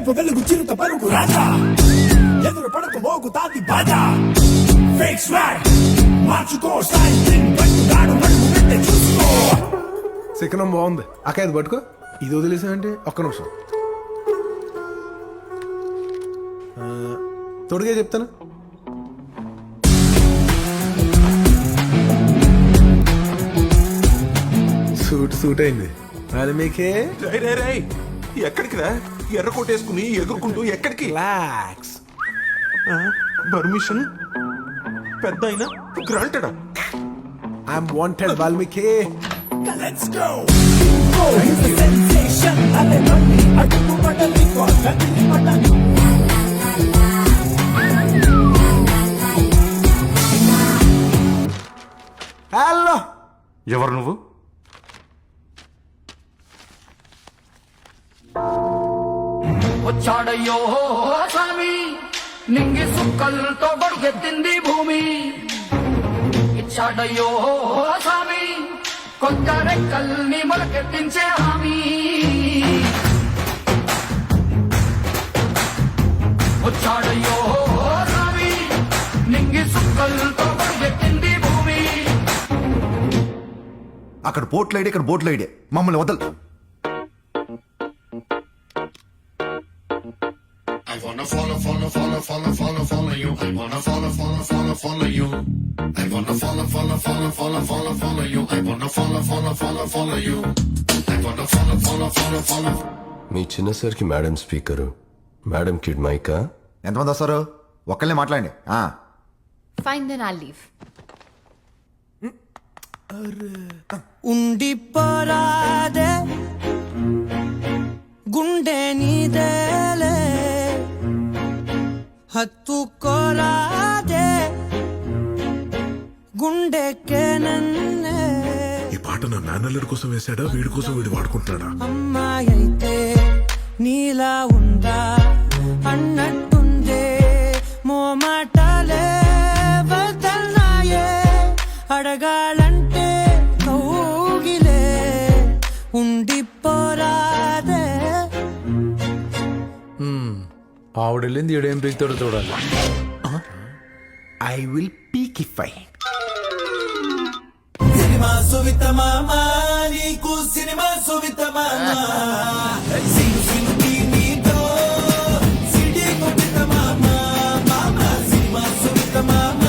మెరుపు వెలుగు చిరుత పరుగు రాజా ఎదురు పడకు మోగు తాతి బాజా ఫేక్ స్వాగ్ మార్చుకో స్టైల్ కింగ్ పట్టుగాడు పడుకు పెట్టే చూసుకో. శిఖరం బాగుంది అక్క, ఇది పట్టుకో. ఇది వదిలేసామంటే ఒక్క నిమిషం తొడిగే చెప్తాను. సూట్ అయింది అది మీకే. ఎక్కడికి రా? ఎర్ర కొట్టేసుకుని ఎగురుకుంటూ ఎక్కడికి? రిలాక్స్. పర్మిషన్ పెద్ద అయినా గ్రాంటెడా? I'm wanted Valmiki. Let's go. Oh, he's a sensation. Ale mani, adu padali ko, gadli padali. Hello, ఎవరు నువ్వు? వచ్చాడయ్యో స్వామి నింగి సుక్కలతో గొడుగెత్తింది భూమి. ఇచ్చాడయ్యో స్వామి కొత్త రెక్కల్ని మొలకెత్తించే హామీ. వచ్చాడయ్యో స్వామి నింగి సుక్కలతో గొడుగెత్తింది భూమి. అక్కడ బోట్లైడే ఇక్కడ బోట్లైడే మమ్మల్ని వదలు. I wanna follow you. I wanna follow you. I wanna follow you. I wanna follow you. I wanna follow. మీ చిన్న సార్కి madam speaker, madam kid mica. ఎంతమంది వస్తారు? ఒక్కళ్ళే మాట్లాడండి. Fine, then I'll leave. ఉండిపోరాదే గుండె నీదేలే హత్తుకోరాదే గుండెకే నన్నే. ఈ పాట నా మేనల్లర్ కోసం వేసాడా, వీడి కోసం వీడు వాడుకుంటున్నాడా? అమ్మాయి అయితే నీలా ఉందా అన్నట్టుందే మోమాటాలే వదల్నాయే అడగాలంటే కౌగిలే ఉండిపోరాదే. ఆవిడెళ్ళింది ఈడేం పీకుతాడో చూడాలి. ఐ విల్ పీకిఫై. సినిమా సువిత మామ నీకు సినిమా సువిత మామ సింగ్ సింగ్ నీతో సిటీ కొట్టిత మామ మామ సినిమా సువిత మామ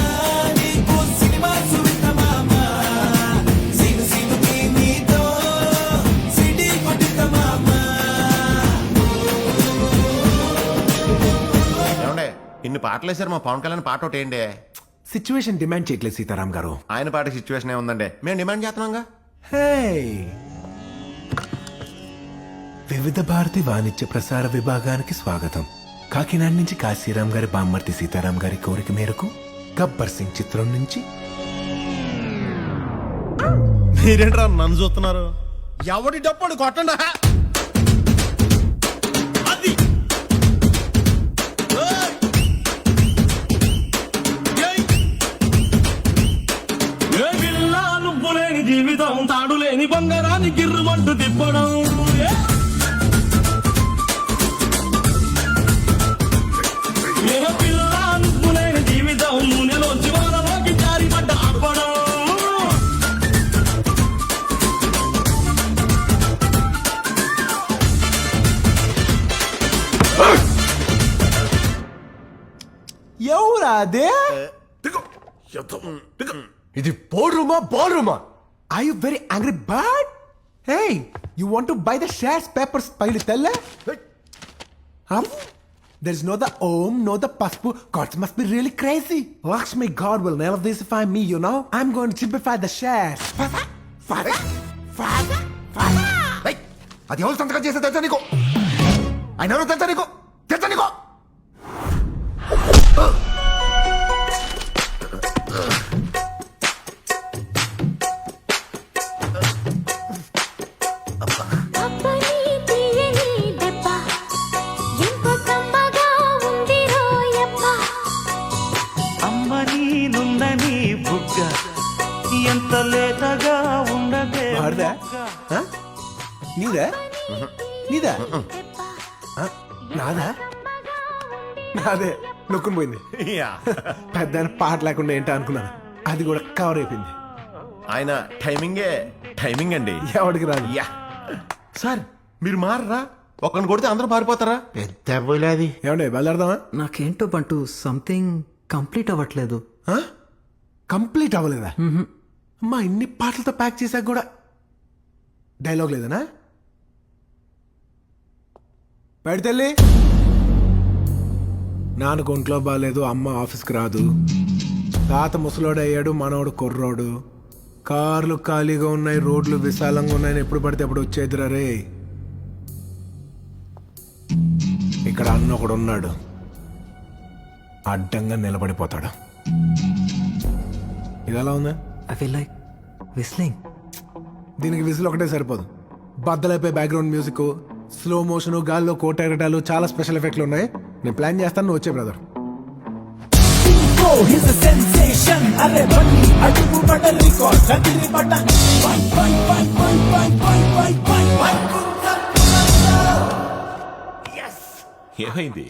నీకు సినిమా సువిత మామ సింగ్ సింగ్ నీతో సిటీ కొట్టిత మామ. ఏమండే ఇన్ని పాటలు వేసారు, మా పవన్ కళ్యాణ్ పాట ఒకటి ఏంటి? సిచ్యువేషన్ డిమాండ్ చేయట్లేదు సీతారాం గారు. ఆయన పాట సిచ్యువేషన్ ఏముందండి, మేము డిమాండ్ చేస్తున్నాంగా. హే, వివిధ భారతి వాణిజ్య ప్రసార విభాగానికి స్వాగతం. కాకినాడ నుంచి కాశీరాం గారి బామ్మర్తి సీతారాం గారి కోరిక మేరకు గబ్బర్ సింగ్ చిత్రం నుంచి. మీరేంట్రా నన్ను చూస్తున్నారు? ఎవడి డప్పుడు కొట్టండా. జీవితం తాడులేని బంగారాన్ని గిర్రుమంటూ తిప్పడం. పిల్లలేని జీవితం నూనెలో జీవనలోకి జారిపడ్డ అప్పడం. ఎవరాదే? ఇది బోర్రూమా బాల్రూమా? Are you very angry bird? Hey, you want to buy the shares papers పైలు తెల్ల? There's no the om, no the paspu. God must be really crazy. Lakshmi God will never disify me, you know. I'm going to simplify the shares. Father. అది ఎవరు సంతకం చేస్తే తెలుసా నీకు? ఆయన ఎవరు తెలుసా నీకు? ఎంత లేతగా ఉండదే. నీదా? నాదా నాదే నొక్కుని పోయింది పెద్ద పాట లేకుండా ఏంటో అనుకున్నాను అది కూడా కవర్ అయిపోయింది ఆయన టైమింగ్ అండి ఎవడికి రాదు యా సార్ మీరు మారరా ఒకరిని కొడితే అందరూ మారిపోతారా పెద్ద పోలేది ఏమండి బయలుదేరదామా నాకేంటో బంటూ సంథింగ్ కంప్లీట్ అవ్వట్లేదు. కంప్లీట్ అవ్వలేదా అమ్మా ఇన్ని పాటలతో ప్యాక్ చేశాక కూడా డైలాగ్ లేదనా బయటెళ్ళి నాన్నకు ఒంట్లో బాగాలేదు అమ్మ ఆఫీస్కి రాదు తాత ముసలోడు అయ్యాడు మనోడు కుర్రోడు కార్లు ఖాళీగా ఉన్నాయి రోడ్లు విశాలంగా ఉన్నాయని ఎప్పుడు పడితే అప్పుడు వచ్చేదిరా రే ఇక్కడ అన్న ఒకడు ఉన్నాడు అడ్డంగా నిలబడిపోతాడు ఇది ఎలా ఉందా ఐ ఫీల్ లైక్ విస్లింగ్. దీనికి విజిల్ ఒకటే సరిపోదు బద్దలైపోయి బ్యాక్గ్రౌండ్ మ్యూజిక్ స్లో మోషన్ గాల్లో కోట ఎగటాలు చాలా స్పెషల్ ఎఫెక్ట్లు ఉన్నాయి నేను ప్లాన్ చేస్తాను నువ్వు వచ్చే బ్రదర్ He's a sensation. అరే బండి అడుగు పడ్డ రికార్డ్ చదివి పడ్డ పై పై పై పై పై పై పై పై పై ఏమైంది